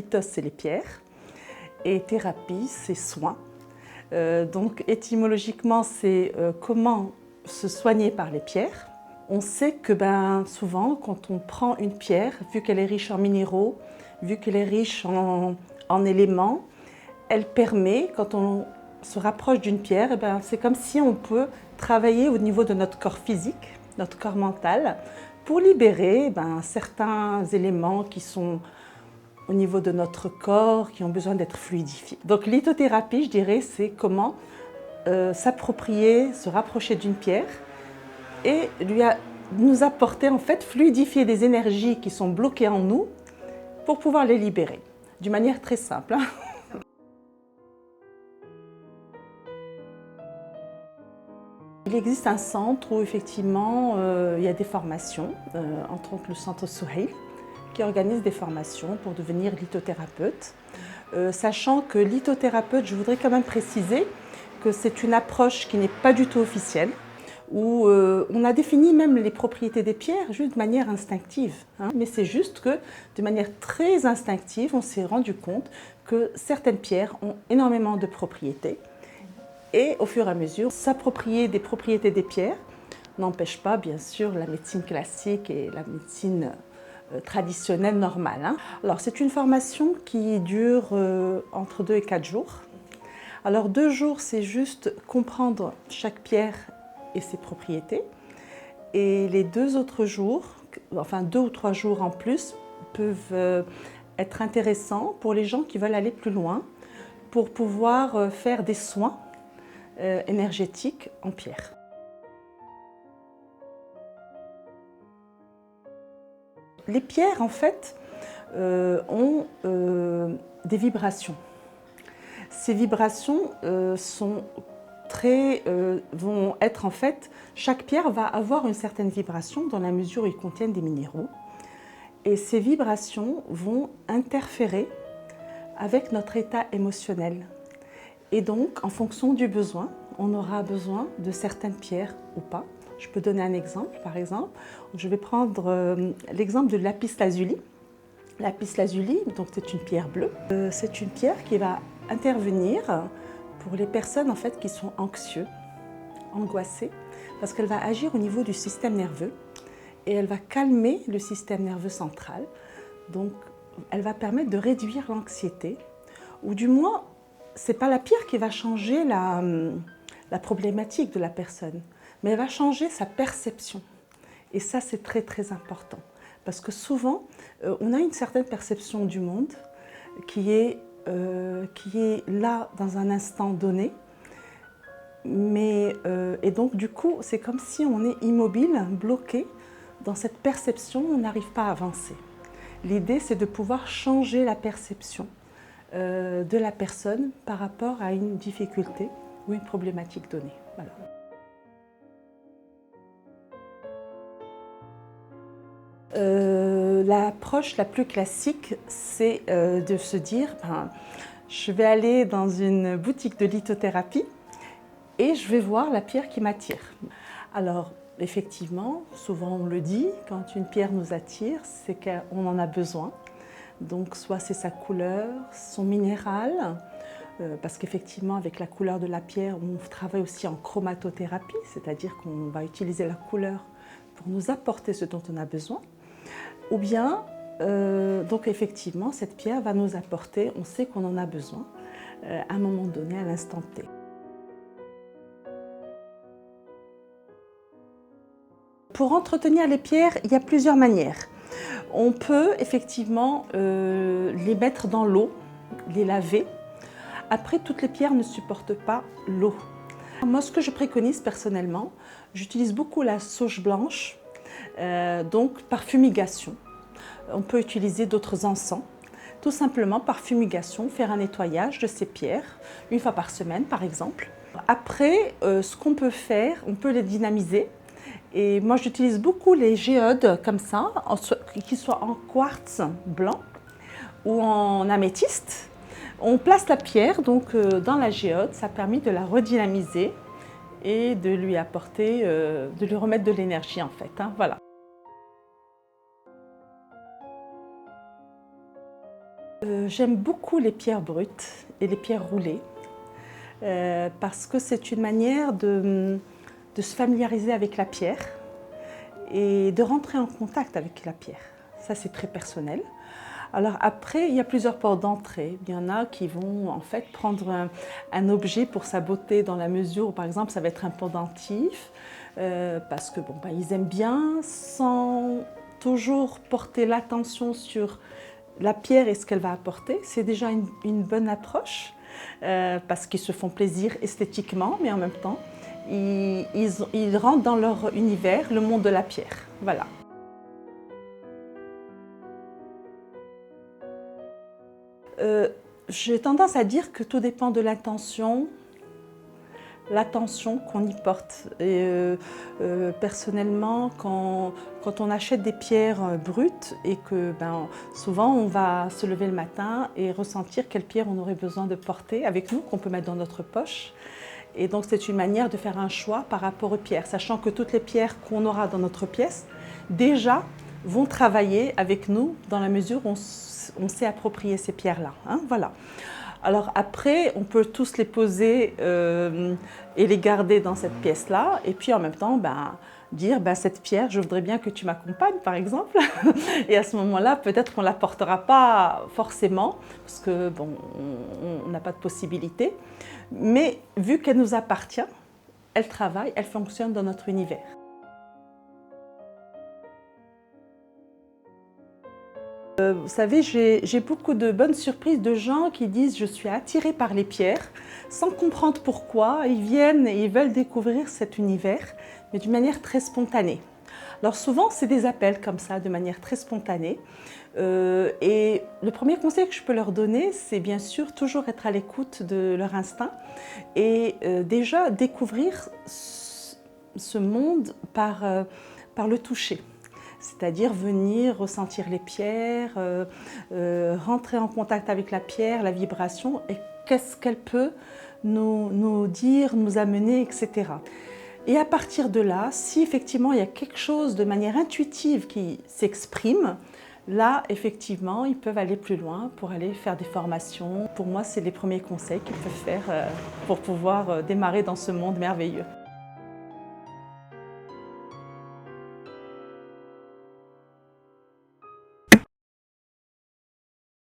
Lithos, c'est les pierres, et thérapie, c'est soin. Donc étymologiquement, c'est comment se soigner par les pierres. On sait que souvent, quand on prend une pierre, vu qu'elle est riche en minéraux, vu qu'elle est riche en éléments, elle permet, quand on se rapproche d'une pierre, c'est comme si on peut travailler au niveau de notre corps physique, notre corps mental, pour libérer certains éléments qui sont au niveau de notre corps, qui ont besoin d'être fluidifiés. Donc lithothérapie, je dirais, c'est comment s'approprier, se rapprocher d'une pierre et nous apporter, en fait, fluidifier des énergies qui sont bloquées en nous pour pouvoir les libérer, d'une manière très simple. Il existe un centre où effectivement il y a des formations, entre autres le centre Souhail, qui organise des formations pour devenir lithothérapeute. Sachant que lithothérapeute, je voudrais quand même préciser que c'est une approche qui n'est pas du tout officielle, où on a défini même les propriétés des pierres juste de manière instinctive. Mais c'est juste que de manière très instinctive, on s'est rendu compte que certaines pierres ont énormément de propriétés. Et au fur et à mesure, s'approprier des propriétés des pierres n'empêche pas, bien sûr, la médecine classique et la médecine traditionnelle normale. Alors, c'est une formation qui dure entre 2 et 4 jours. Alors, 2 jours, c'est juste comprendre chaque pierre et ses propriétés. Et les 2 autres jours, enfin 2 ou 3 jours en plus, peuvent être intéressants pour les gens qui veulent aller plus loin, pour pouvoir faire des soins énergétiques en pierre. Les pierres, en fait, ont des vibrations. Ces vibrations vont être, en fait, chaque pierre va avoir une certaine vibration dans la mesure où ils contiennent des minéraux. Et ces vibrations vont interférer avec notre état émotionnel. Et donc, en fonction du besoin, on aura besoin de certaines pierres ou pas. Je peux donner un exemple, par exemple. Je vais prendre l'exemple de lapis lazuli. Lapis lazuli, donc c'est une pierre bleue. C'est une pierre qui va intervenir pour les personnes en fait, qui sont anxieux, angoissées, parce qu'elle va agir au niveau du système nerveux et elle va calmer le système nerveux central. Donc, elle va permettre de réduire l'anxiété, ou du moins, ce n'est pas la pierre qui va changer la problématique de la personne, mais elle va changer sa perception. Et ça, c'est très, très important. Parce que souvent, on a une certaine perception du monde qui est là dans un instant donné. Et donc, du coup, c'est comme si on est immobile, bloqué dans cette perception, on n'arrive pas à avancer. L'idée, c'est de pouvoir changer la perception de la personne par rapport à une difficulté ou une problématique donnée. Voilà. L'approche la plus classique, c'est de se dire je vais aller dans une boutique de lithothérapie et je vais voir la pierre qui m'attire. Alors, effectivement, souvent on le dit, quand une pierre nous attire, c'est qu'on en a besoin. Donc, soit c'est sa couleur, son minéral, parce qu'effectivement, avec la couleur de la pierre, on travaille aussi en chromatothérapie, c'est-à-dire qu'on va utiliser la couleur pour nous apporter ce dont on a besoin. Ou bien, donc effectivement, cette pierre va nous apporter, on sait qu'on en a besoin, à un moment donné, à l'instant T. Pour entretenir les pierres, il y a plusieurs manières. On peut effectivement les mettre dans l'eau, les laver. Après, toutes les pierres ne supportent pas l'eau. Moi, ce que je préconise personnellement, j'utilise beaucoup la sauge blanche, donc par fumigation. On peut utiliser d'autres encens. Tout simplement par fumigation, faire un nettoyage de ces pierres, 1 fois par semaine par exemple. Après, ce qu'on peut faire, on peut les dynamiser. Et moi, j'utilise beaucoup les géodes comme ça, qu'ils soient en quartz blanc ou en améthyste. On place la pierre donc, dans la géode, ça permet de la redynamiser et de lui apporter, de lui remettre de l'énergie en fait. Voilà. J'aime beaucoup les pierres brutes et les pierres roulées parce que c'est une manière de se familiariser avec la pierre et de rentrer en contact avec la pierre. Ça, c'est très personnel. Alors après, il y a plusieurs portes d'entrée. Il y en a qui vont en fait prendre un objet pour sa beauté dans la mesure où, par exemple, ça va être un pendentif parce que ils aiment bien sans toujours porter l'attention sur la pierre et ce qu'elle va apporter. C'est déjà une bonne approche parce qu'ils se font plaisir esthétiquement, mais en même temps, ils rentrent dans leur univers, le monde de la pierre. Voilà. J'ai tendance à dire que tout dépend de l'attention qu'on y porte. Et personnellement, quand on achète des pierres brutes et que souvent on va se lever le matin et ressentir quelle pierre on aurait besoin de porter avec nous, qu'on peut mettre dans notre poche. Et donc c'est une manière de faire un choix par rapport aux pierres, sachant que toutes les pierres qu'on aura dans notre pièce, déjà vont travailler avec nous dans la mesure où on s'est approprié ces pierres-là. Voilà. Alors après, on peut tous les poser et les garder dans cette pièce-là, et puis en même temps, dire cette pierre, je voudrais bien que tu m'accompagnes, par exemple. Et à ce moment-là, peut-être qu'on ne la portera pas forcément, parce que on n'a pas de possibilité. Mais vu qu'elle nous appartient, elle travaille, elle fonctionne dans notre univers. Vous savez, j'ai beaucoup de bonnes surprises de gens qui disent « je suis attirée par les pierres » sans comprendre pourquoi. Ils viennent et ils veulent découvrir cet univers, mais d'une manière très spontanée. Alors souvent, c'est des appels comme ça, de manière très spontanée. Et le premier conseil que je peux leur donner, c'est bien sûr toujours être à l'écoute de leur instinct et déjà découvrir ce monde par le toucher. C'est-à-dire venir ressentir les pierres, rentrer en contact avec la pierre, la vibration et qu'est-ce qu'elle peut nous dire, nous amener, etc. Et à partir de là, si effectivement il y a quelque chose de manière intuitive qui s'exprime, là effectivement ils peuvent aller plus loin pour aller faire des formations. Pour moi, c'est les premiers conseils qu'ils peuvent faire pour pouvoir démarrer dans ce monde merveilleux.